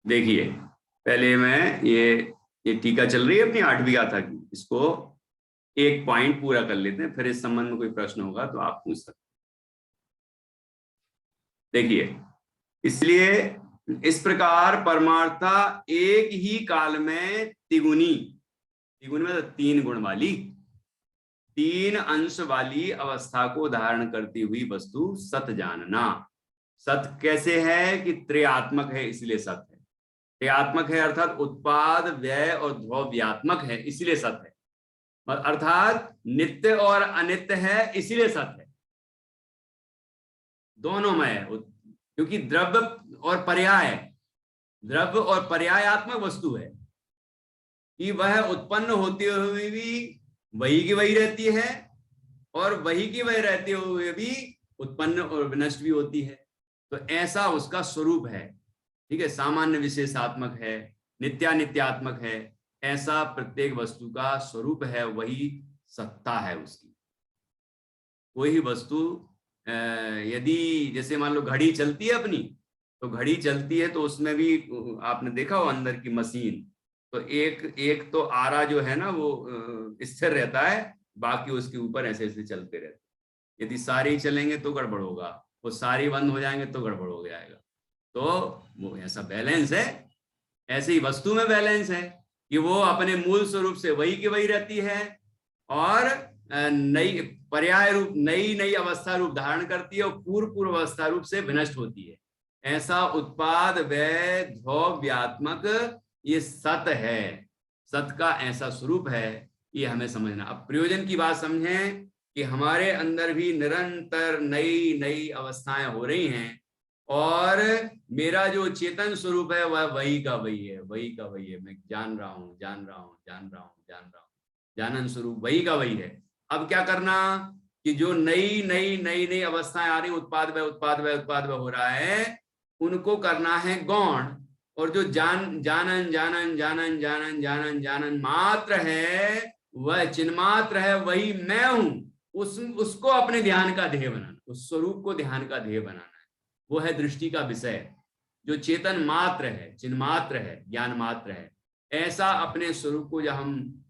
देखिए, पहले मैं ये टीका चल रही है अपनी 8वीं गाथा की, इसको एक पॉइंट पूरा कर लेते हैं, फिर इस संबंध में कोई प्रश्न होगा तो आप पूछ सकते। देखिए, इसलिए इस प्रकार परमार्था एक ही काल में तिगुनी, तिगुनी मतलब 3 गुण वाली, 3 अंश वाली अवस्था को धारण करती हुई वस्तु सत जानना। सत कैसे है कि त्रयात्मक है, इसलिए सत है। त्रयात्मक है अर्थात उत्पाद, व्यय और द्रव्यात्मक है, इसलिए सत है। अर्थात नित्य और अनित्य है, इसलिए सत है। दोनों में है, क्योंकि द्रव्य और पर्याय, द्रव्य और पर्यायात्मक वस्तु है कि वह उत्पन्न होते हुए भी वही की वही रहती है और वही की वही रहते हुए भी उत्पन्न और विनष्ट भी होती है। तो ऐसा उसका स्वरूप है। ठीक है, सामान्य विशेषात्मक है, नित्यानित्यात्मक है, ऐसा प्रत्येक वस्तु का स्वरूप है, वही सत्ता है उसकी। कोई वस्तु यदि जैसे मान लो घड़ी चलती है अपनी, तो घड़ी चलती है तो उसमें भी आपने देखा हो अंदर की मशीन, तो एक तो आरा जो है ना वो स्थिर रहता है, बाकी उसके ऊपर ऐसे ऐसे चलते रहते। यदि सारे ही चलेंगे तो गड़बड़ होगा, वो सारे बंद हो जाएंगे तो गड़बड़ हो जाएगा। तो वो ऐसा बैलेंस है, ऐसे ही वस्तु में बैलेंस है कि वो अपने मूल स्वरूप से वही की वही रहती है और नई पर्याय रूप नई नई अवस्था रूप धारण करती है और पूर्व अवस्था रूप से विनष्ट होती है। ऐसा उत्पाद व्यय द्रव्यात्मक ये सत है, सत का ऐसा स्वरूप है, ये हमें समझना। अब प्रयोजन की बात समझें कि हमारे अंदर भी निरंतर नई नई अवस्थाएं हो रही हैं और मेरा जो चेतन स्वरूप है वह वही का वही है, वही का वही है। मैं जान रहा हूं, जान रहा हूं, जान रहा हूं, जान रहा हूं, जानन स्वरूप वही का वही है। अब क्या करना कि जो नई नई नई नई अवस्थाएं आ रही, उत्पाद व उत्पाद व उत्पाद व हो रहा है, उनको करना है गौण। और जो जानन जानन जानन जानन जानन जानन मात्र है, वह चिन्मात्र है, वही मैं हूं, उसको अपने ध्यान का ध्येय बनाना, उस स्वरूप को ध्यान का ध्येय बनाना, वो है दृष्टि का विषय। जो चेतन मात्र है, चिन्ह मात्र है, ज्ञान मात्र है, ऐसा अपने स्वरूप को जब हम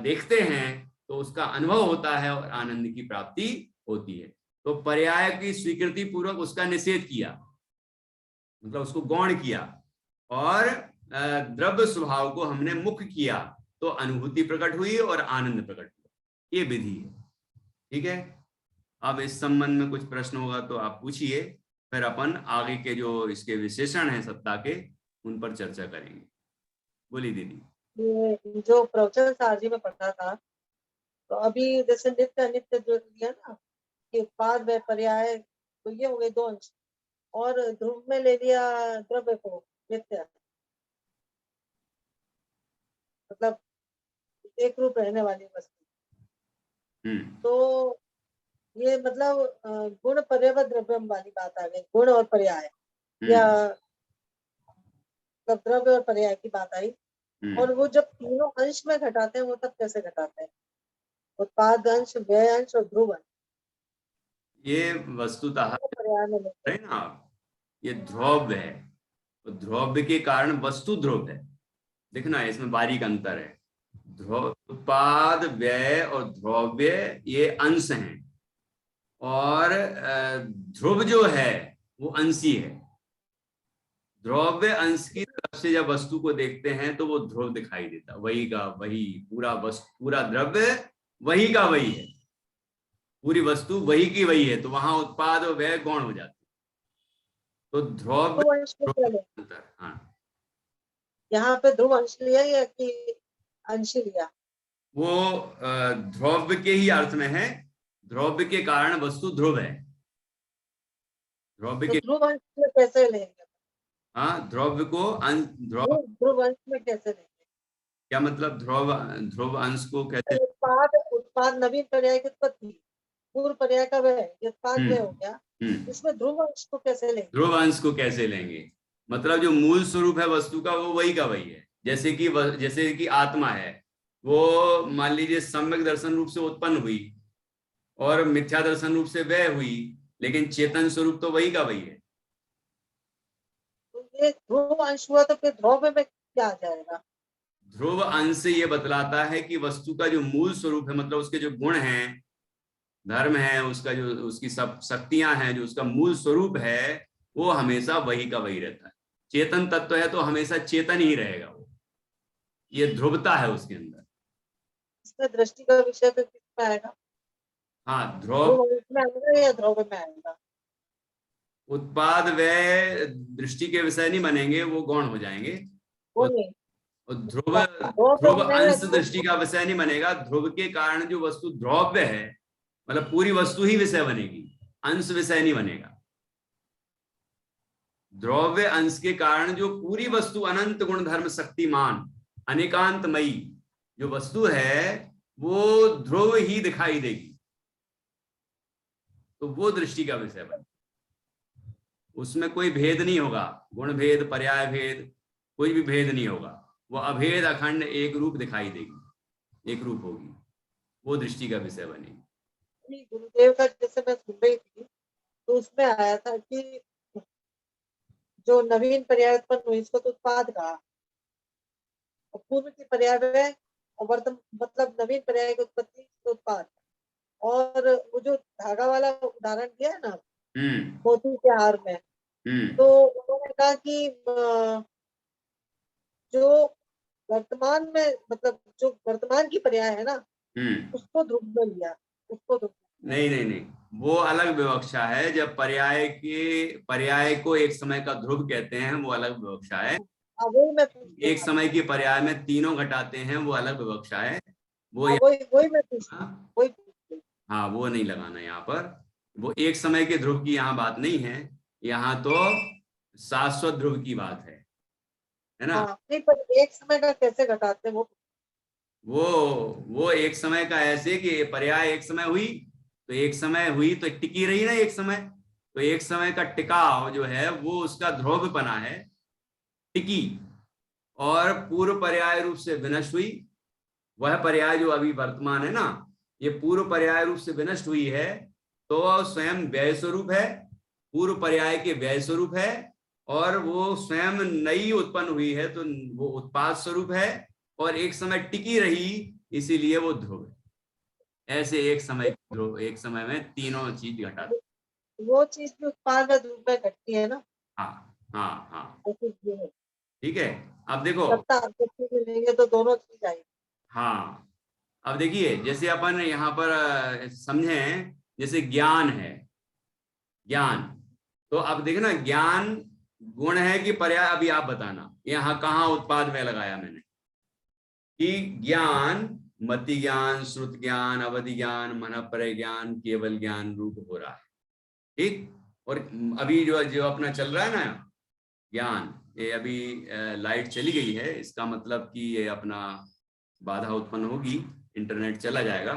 देखते हैं तो उसका अनुभव होता है और आनंद की प्राप्ति होती है। तो पर्याय की स्वीकृति पूर्वक उसका निषेध किया, मतलब उसको गौण किया, और द्रव्य स्वभाव को हमने मुख्य किया, तो अनुभूति प्रकट हुई और आनंद प्रकट हुआ। ये विधि है। ठीक है, अब इस संबंध में कुछ प्रश्न होगा तो आप पूछिए, फिर अपन आगे के जो इसके विशेषण हैं सत्ता के, उन पर चर्चा करेंगे। बोली दीदी। ये जो प्रवचन सारजी में पढ़ा था, तो अभी जैसे नित्य अनित्य जो दिया ना कि उत्पाद व पर्याय, तो ये हो गए 2 अंश, और ध्रुव में ले लिया द्रव्य को नित्य, मतलब एक रूप रहने वाली वस्तु। तो ये मतलब गुण पर्याय द्रव्यम वाली बात आ गई, गुण और पर्याय, या मतलब द्रव्य और पर्याय की बात आई। और वो जब तीनों अंश में घटाते हैं, वो तब कैसे घटाते हैं? उत्पाद अंश, व्यय अंश और ध्रुव अंश। ये वस्तुतः है ना, ये ध्रुव है, तो ध्रुव के कारण वस्तु ध्रुव है। देखना इसमें बारीक अंतर है। उत्पाद व्यय और द्रव्य ये अंश हैं, और ध्रुव जो है वो अंशी है। द्रव्य अंश की तरफ से जब वस्तु को देखते हैं तो वो ध्रुव दिखाई देता, वही का वही, पूरा वस्तु, पूरा द्रव्य वही का वही है, पूरी वस्तु वही की वही है, तो वहां उत्पाद और व्यय गौण हो जाते। तो ध्रुव अंतर, हाँ, यहाँ पे ध्रुव अंश लिया या कि अंश लिया? वो ध्रुव के ही अर्थ में है, ध्रुव के कारण वस्तु ध्रुव है। ध्रुव तो के ध्रुव अंश में कैसे लेंगे? हाँ, ध्रुव को ध्रुव अंश में कैसे लेंगे? क्या मतलब ध्रुव अंश को कैसे? उत्पाद नवीन पर्याय की उत्पत्ति, पूर्व पर्याय का व्यय, ये उत्पाद व्यय हो गया। इसमें ध्रुव अंश को कैसे लेंगे? ध्रुव अंश को कैसे लेंगे मतलब जो मूल स्वरूप है वस्तु का वो वही का वही है। जैसे कि आत्मा है, वो मान लीजिए सम्यक दर्शन रूप से उत्पन्न हुई और मिथ्या दर्शन रूप से व्यय हुई, लेकिन चेतन स्वरूप तो वही का वही है। तो ये ध्रुव अंश हुआ तो फिर ध्रुव में क्या आ जाएगा? ध्रुव अंश ये बतलाता है कि वस्तु का जो मूल स्वरूप है, मतलब उसके जो गुण हैं, धर्म है, उसका जो उसकी सब शक्तियां हैं, जो उसका मूल स्वरूप है, वो हमेशा वही का वही रहता है। चेतन तत्व है तो हमेशा चेतन ही रहेगा वो, ये ध्रुवता है उसके अंदर। इसमें दृष्टि का विषय तो किसमें आएगा? हाँ, ध्रुव ध्रुव अंश में आएगा या ध्रुव में आएगा? उत्पाद व्यय दृष्टि के विषय नहीं बनेंगे, वो गौण हो जाएंगे। वो और नहीं, ध्रुव ध्रुव ध्रुव में या अंश ध्रुव दृष्टि का विषय नहीं बनेगा। ध्रुव के कारण जो वस्तु ध्रुव्य है, मतलब पूरी वस्तु ही विषय बनेगी, अंश विषय नहीं बनेगा। द्रव्य अंश के कारण जो पूरी वस्तु अनंत गुण धर्म शक्तिमान अनेकांतमयी जो वस्तु है, वो ध्रुव ही दिखाई देगी, तो वो दृष्टि का विषय बने। उसमें कोई भेद नहीं होगा, गुण भेद, पर्याय भेद, कोई भी भेद नहीं होगा। वो अभेद अखंड एक रूप दिखाई देगी, एक रूप होगी, वो दृष्टि का विषय बनेगी। गुरुदेव का जैसे मैं सुन रही थी तो उसमें आया था कि जो नवीन पर्याय उत्पन्न हुई इसको तो उत्पाद कहा, और पूर्व की पर्याय और वर्तमान मतलब नवीन पर्याय की उत्पत्ति तो उत्पाद। और वो जो धागा वाला उदाहरण दिया है ना मोती के हार में, तो उन्होंने कहा कि जो वर्तमान में मतलब जो वर्तमान की पर्याय है ना उसको ध्रुव में लिया, उसको ध्रुव नहीं नहीं नहीं, वो अलग विवक्षा है। जब पर्याय को एक समय का ध्रुव कहते हैं, वो अलग विवक्षा है। वही मैं पूछ रही एक समय की पर्याय में तीनों घटाते हैं, वो अलग विवक्षा है। वो वही मैं पूछ रही वही पूछ रही। हाँ, वो नहीं लगाना यहाँ पर। वो एक समय के ध्रुव की यहाँ बात नहीं है, यहाँ तो शाश्वत ध्रुव की बात है ना। हाँ नहीं, पर एक समय का कैसे घटाते हैं वो? वो एक समय का ऐसे कि पर्याय एक समय हुई, तो एक समय हुई तो टिकी रही ना एक समय, तो एक समय का टिकाव जो है वो उसका ध्रुव बना है, टिकी। और पूर्व पर्याय रूप से विनष्ट हुई, वह पर्याय जो अभी वर्तमान है ना, ये पूर्व पर्याय रूप से विनष्ट हुई है, तो स्वयं व्यय स्वरूप है, पूर्व पर्याय के व्यय स्वरूप है। और वो स्वयं नई उत्पन्न हुई है, तो वो उत्पाद स्वरूप है, और एक समय टिकी रही, इसीलिए वो ध्रुव है। ऐसे एक समय ध्रुव, एक समय में तीनों चीज घटा। वो चीज भी उत्पाद में ध्रुव में घटती है ना? हाँ हाँ हाँ, वो चीज भी है। ठीक है। अब देखो, सत्ता आपको मिलेंगे तो दोनों चीज आएगी। हाँ, अब देखिए, जैसे अपन यहाँ पर समझे, जैसे ज्ञान है, ज्ञान, तो अब देखना, ज्ञान गुण है कि पर्याय, अभी आप बताना यहाँ कहाँ उत्पाद में लगाया मैंने कि ज्ञान मति ज्ञान, श्रुत ज्ञान, अवधि ज्ञान, मन पर ज्ञान, केवल ज्ञान रूप हो रहा है, ठीक। और अभी जो जो अपना चल रहा है ना ज्ञान, ये अभी लाइट चली गई है, इसका मतलब कि ये अपना बाधा उत्पन्न होगी, इंटरनेट चला जाएगा।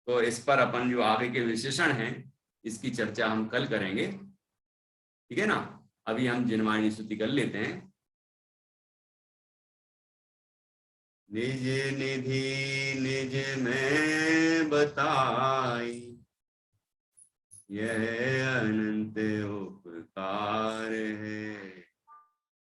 तो इस पर अपन जो आगे के विशेषण हैं, इसकी चर्चा हम कल करेंगे, ठीक है ना। अभी हम जिनवाणी स्तुति कर लेते हैं। निज निधि निज में बताई, यह अनंत उपकार है।